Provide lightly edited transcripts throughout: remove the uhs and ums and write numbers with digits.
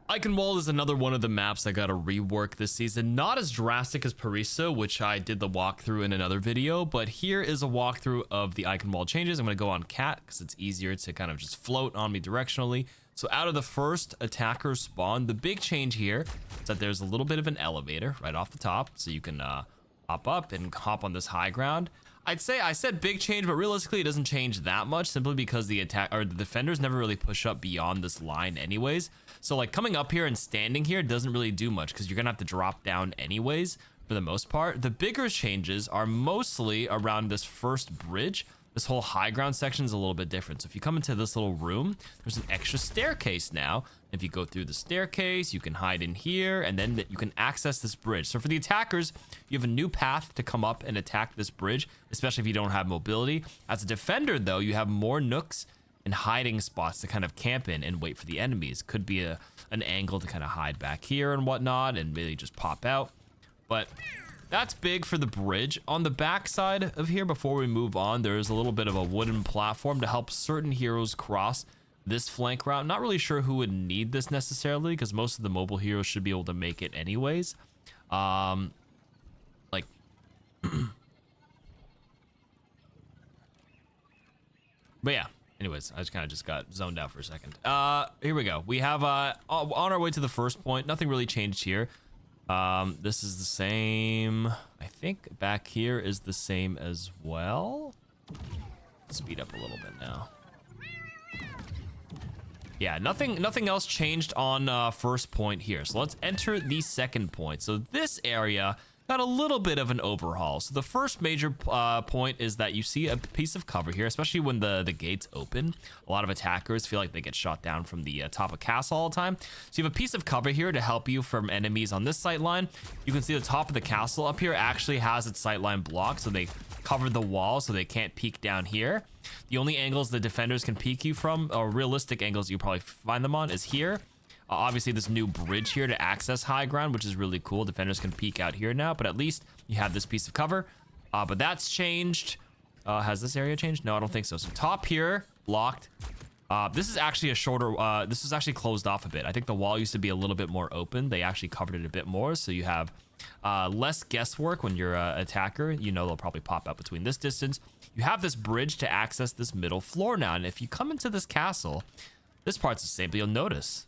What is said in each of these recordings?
Eichenwalde is another one of the maps that got a rework this season. Not as drastic as Parisa, which I did the walkthrough in another video, but here is a walkthrough of the Eichenwalde changes. I'm going to go on cat because it's easier to kind of just float omnidirectionally. So out of the first attacker spawn, the big change here is that there's a little bit of an elevator right off the top, so you can hop up and hop on this high ground. I'd say I said big change, but realistically it doesn't change that much, simply because the defenders never really push up beyond this line anyways. So like coming up here and standing here doesn't really do much because you're gonna have to drop down anyways for the most part. The bigger changes are mostly around this first bridge. This whole high ground section is a little bit different. So if you come into this little room, there's an extra staircase now. If you go through the staircase, you can hide in here, and then you can access this bridge. So for the attackers, you have a new path to come up and attack this bridge, especially if you don't have mobility. As a defender, though, you have more nooks and hiding spots to kind of camp in and wait for the enemies. Could be an angle to kind of hide back here and whatnot and really just pop out. But that's big for the bridge. On the back side of here, before we move on, there's a little bit of a wooden platform to help certain heroes cross this flank route. Not really sure who would need this necessarily, because most of the mobile heroes should be able to make it anyways. Like but yeah, anyways, I just kind of got zoned out for a second. Here we go. We have on our way to the first point. Nothing really changed here. This is the same. I think back here is the same as well. Speed up a little bit now. Yeah, nothing else changed on first point here. So let's enter the second point. So this area got a little bit of an overhaul. So the first major point is that you see a piece of cover here, especially when the gates open. A lot of attackers feel like they get shot down from the top of castle all the time. So you have a piece of cover here to help you from enemies on this sight line. You can see the top of the castle up here actually has its sight line blocked, so they covered the wall so they can't peek down here. The only angles the defenders can peek you from, or realistic angles you probably find them on, is here. Obviously this new bridge here to access high ground, which is really cool. Defenders can peek out here now, but at least you have this piece of cover. But that's changed. Has this area changed? No, I don't think so. So top here, blocked. This is actually a shorter, this is actually closed off a bit. I think the wall used to be a little bit more open. They actually covered it a bit more, so you have less guesswork when you're an attacker. You know they'll probably pop out between this distance. You have this bridge to access this middle floor now, and if you come into this castle, this part's the same, but you'll notice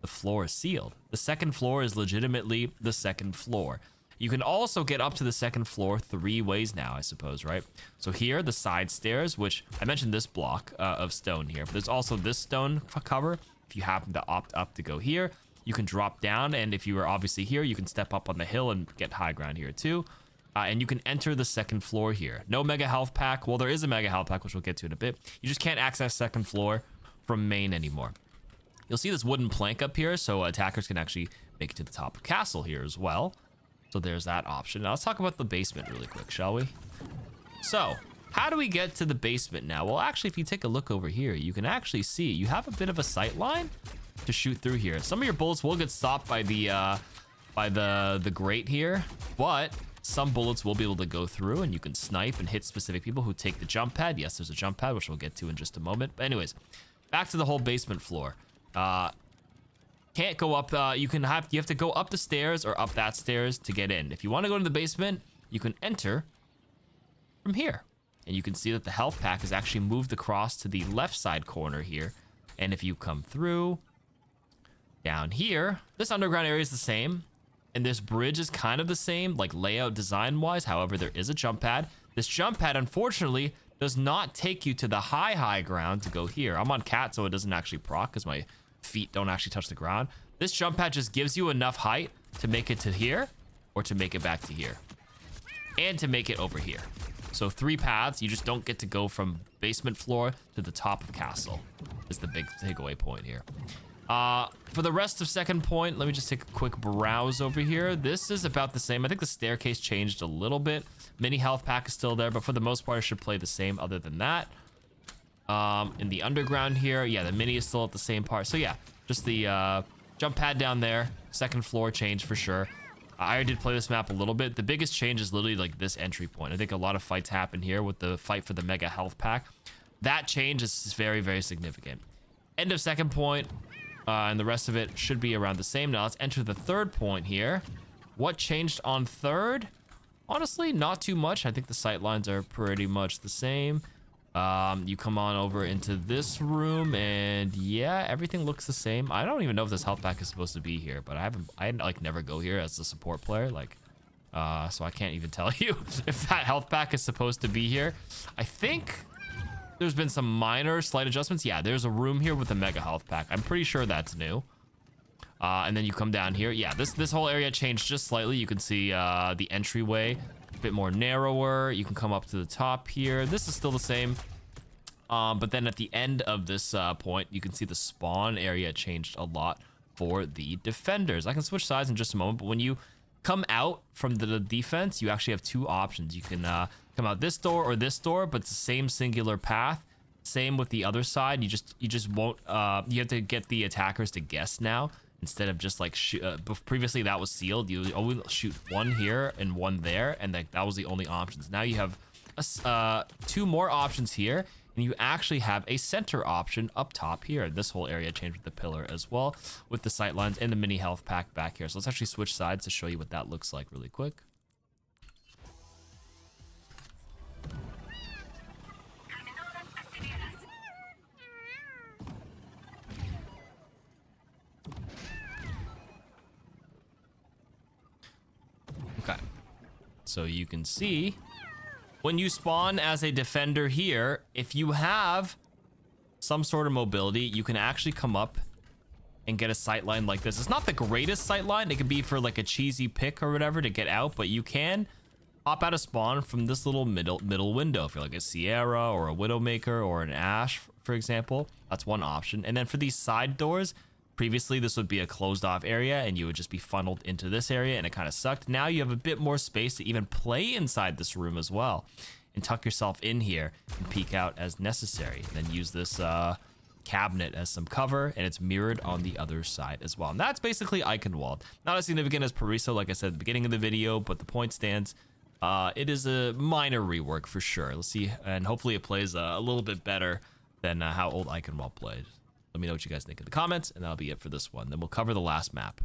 the floor is sealed. The second floor is legitimately the second floor. You can also get up to the second floor 3 ways now, I suppose, right? So here, the side stairs, which I mentioned this block of stone here, but there's also this stone cover. If you happen to opt up to go here, you can drop down, and if you are obviously here, you can step up on the hill and get high ground here too. And you can enter the second floor here. No mega health pack. Well, there is a mega health pack, which we'll get to in a bit. You just can't access second floor from main anymore. You'll see this wooden plank up here, so attackers can actually make it to the top of castle here as well. So there's that option. Now let's talk about the basement really quick, shall we? So how do we get to the basement now? Well, actually, if you take a look over here, you can actually see you have a bit of a sight line to shoot through here. Some of your bullets will get stopped by the grate here, but some bullets will be able to go through, and you can snipe and hit specific people who take the jump pad. Yes, there's a jump pad, which we'll get to in just a moment. But anyways, back to the whole basement floor. Can't go up. You have to go up the stairs or up that stairs to get in. If you want to go to the basement, you can enter from here, and you can see that the health pack is actually moved across to the left side corner here. And if you come through down here, this underground area is the same, and this bridge is kind of the same, like layout design wise. However, there is a jump pad. This jump pad, unfortunately, does not take you to the high ground to go here. I'm on cat, so it doesn't actually proc because my feet don't actually touch the ground. This jump pad just gives you enough height to make it to here, or to make it back to here, and to make it over here. So 3 paths. You just don't get to go from basement floor to the top of castle is the big takeaway point here. For the rest of second point, let me just take a quick browse over here. This is about the same. I think the staircase changed a little bit. Mini health pack is still there, but for the most part, it should play the same other than that. In the underground here, yeah, the mini is still at the same part. So yeah, just the jump pad down there. Second floor change for sure. I already did play this map a little bit. The biggest change is literally like this entry point. I think a lot of fights happen here with the fight for the mega health pack. That change is very, very significant. End of second point. And the rest of it should be around the same. Now let's enter the third point here. What changed on third? Honestly, not too much. I think the sight lines are pretty much the same. You come on over into this room, and yeah, everything looks the same. I don't even know if this health pack is supposed to be here, but I like never go here as the support player, like, so I can't even tell you if that health pack is supposed to be here. I think there's been some minor slight adjustments. Yeah, there's a room here with a mega health pack. I'm pretty sure that's new. And then you come down here. Yeah, this whole area changed just slightly. You can see the entryway a bit more narrower. You can come up to the top here. This is still the same. But then at the end of this point, you can see the spawn area changed a lot for the defenders. I can switch sides in just a moment, but when you come out from the defense, you actually have two options. You can come out this door or this door, but it's the same singular path. Same with the other side. You just won't. You have to get the attackers to guess now instead of just like previously that was sealed. You always shoot one here and one there, and that was the only options. Now you have two more options here. And you actually have a center option up top here. This whole area changed with the pillar as well, with the sight lines and the mini health pack back here. So let's actually switch sides to show you what that looks like really quick. Okay, so you can see when you spawn as a defender here, if you have some sort of mobility, you can actually come up and get a sight line like this. It's not the greatest sight line. It could be for like a cheesy pick or whatever to get out, but you can hop out of spawn from this little middle window. If you're like a Sierra or a Widowmaker or an Ash, for example, that's one option. And then for these side doors, previously this would be a closed off area and you would just be funneled into this area and it kind of sucked. Now you have a bit more space to even play inside this room as well and tuck yourself in here and peek out as necessary. And then use this cabinet as some cover, and it's mirrored on the other side as well. And that's basically EICHENWALDE. Not as significant as Pariso, like I said at the beginning of the video, but the point stands. It is a minor rework for sure. Let's see, and hopefully it plays a little bit better than how old EICHENWALDE played. Let me know what you guys think in the comments, and that'll be it for this one. Then we'll cover the last map.